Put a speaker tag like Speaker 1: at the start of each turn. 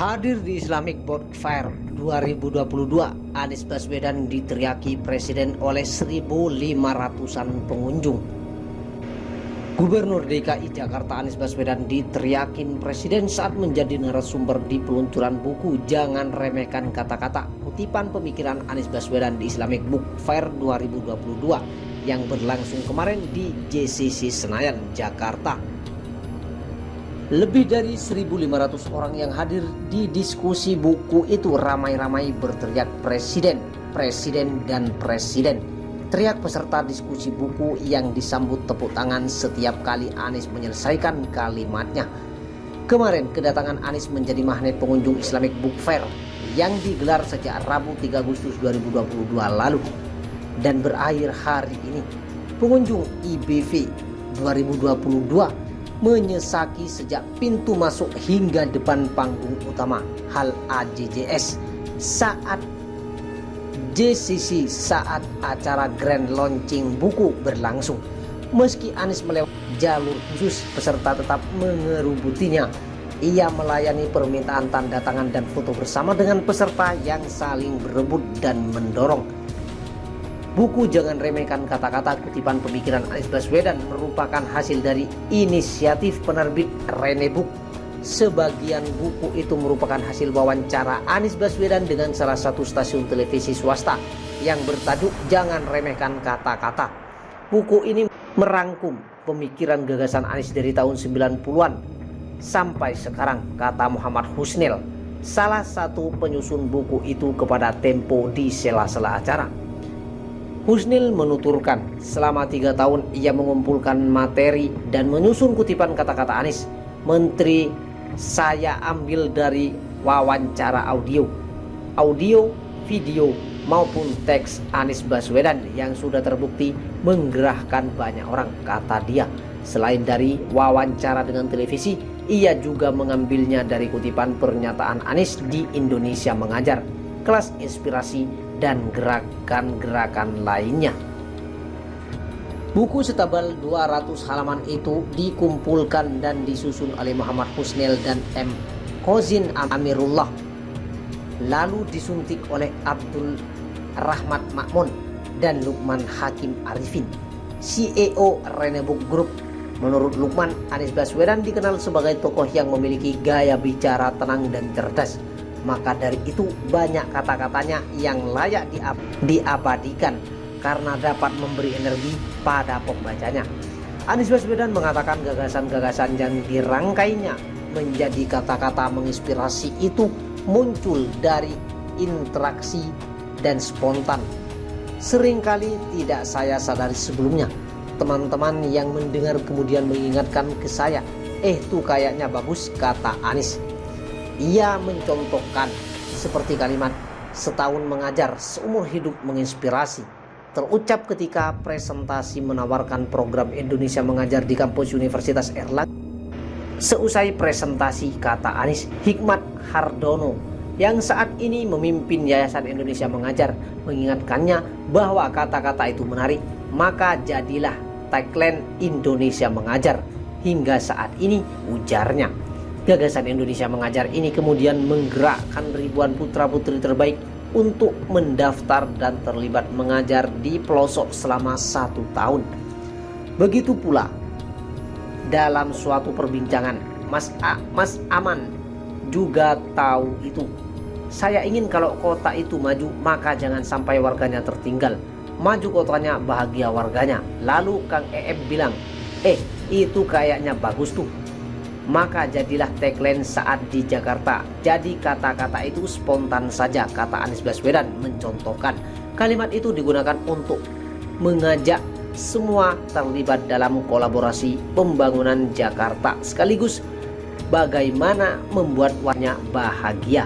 Speaker 1: Hadir di Islamic Book Fair 2022, Anies Baswedan diteriaki presiden oleh 1.500-an pengunjung. Gubernur DKI Jakarta Anies Baswedan diteriakin presiden saat menjadi narasumber di peluncuran buku Jangan Remehkan Kata-Kata, kutipan pemikiran Anies Baswedan di Islamic Book Fair 2022 yang berlangsung kemarin di JCC Senayan, Jakarta. Lebih dari 1.500 orang yang hadir di diskusi buku itu ramai-ramai berteriak presiden, presiden, dan presiden. Teriak peserta diskusi buku yang disambut tepuk tangan setiap kali Anies menyelesaikan kalimatnya. Kemarin kedatangan Anies menjadi magnet pengunjung Islamic Book Fair yang digelar sejak Rabu 3 Agustus 2022 lalu dan berakhir hari ini. Pengunjung IBF 2022 menyesaki sejak pintu masuk hingga depan panggung utama Hal AJJS saat JCC saat acara grand launching buku berlangsung. Meski Anies melewati jalur khusus, peserta tetap mengerubutinya. Ia melayani permintaan tanda tangan dan foto bersama dengan peserta yang saling berebut dan mendorong. Buku Jangan Remehkan Kata-Kata, kutipan pemikiran Anies Baswedan merupakan hasil dari inisiatif penerbit Rene Book. Sebagian buku itu merupakan hasil wawancara Anies Baswedan dengan salah satu stasiun televisi swasta yang bertajuk Jangan Remehkan Kata-Kata. Buku ini merangkum pemikiran gagasan Anies dari tahun 90-an sampai sekarang, kata Muhammad Husnil, salah satu penyusun buku itu kepada Tempo di sela-sela acara. Husnil menuturkan, selama 3 tahun ia mengumpulkan materi dan menyusun kutipan kata-kata Anies. Menteri saya ambil dari wawancara audio, video maupun teks Anies Baswedan yang sudah terbukti menggerahkan banyak orang, kata dia. Selain dari wawancara dengan televisi, ia juga mengambilnya dari kutipan pernyataan Anies di Indonesia Mengajar, kelas inspirasi, dan gerakan-gerakan lainnya. Buku setebal 200 halaman itu dikumpulkan dan disusun oleh Muhammad Husnil dan M. Kozin Amirullah, lalu disuntik oleh Abdul Rahmat Makmun dan Lukman Hakim Arifin, CEO Rene Book Group. Menurut Lukman, Anies Baswedan dikenal sebagai tokoh yang memiliki gaya bicara tenang dan cerdas. Maka dari itu banyak kata-katanya yang layak diabadikan karena dapat memberi energi pada pembacanya. Anies Baswedan mengatakan gagasan-gagasan yang dirangkainya menjadi kata-kata menginspirasi itu muncul dari interaksi dan spontan. Seringkali tidak saya sadari sebelumnya. Teman-teman yang mendengar kemudian mengingatkan ke saya, tuh kayaknya bagus, kata Anies. Ia mencontohkan seperti kalimat setahun mengajar, seumur hidup menginspirasi, terucap ketika presentasi menawarkan program Indonesia Mengajar di kampus Universitas Erlangga. Seusai presentasi, kata Anies, Hikmat Hardono yang saat ini memimpin Yayasan Indonesia Mengajar mengingatkannya bahwa kata-kata itu menarik, maka jadilah tagline Indonesia Mengajar. Hingga saat ini, ujarnya, gagasan Indonesia Mengajar ini kemudian menggerakkan ribuan putra-putri terbaik untuk mendaftar dan terlibat mengajar di pelosok selama 1 tahun. Begitu pula dalam suatu perbincangan, Mas Aman juga tahu itu. Saya ingin kalau kota itu maju, maka jangan sampai warganya tertinggal. Maju kotanya, bahagia warganya. Lalu Kang EM bilang, itu kayaknya bagus tuh. Maka jadilah tagline saat di Jakarta. Jadi kata-kata itu spontan saja, kata Anies Baswedan mencontohkan. Kalimat itu digunakan untuk mengajak semua terlibat dalam kolaborasi pembangunan Jakarta sekaligus bagaimana membuat warganya bahagia.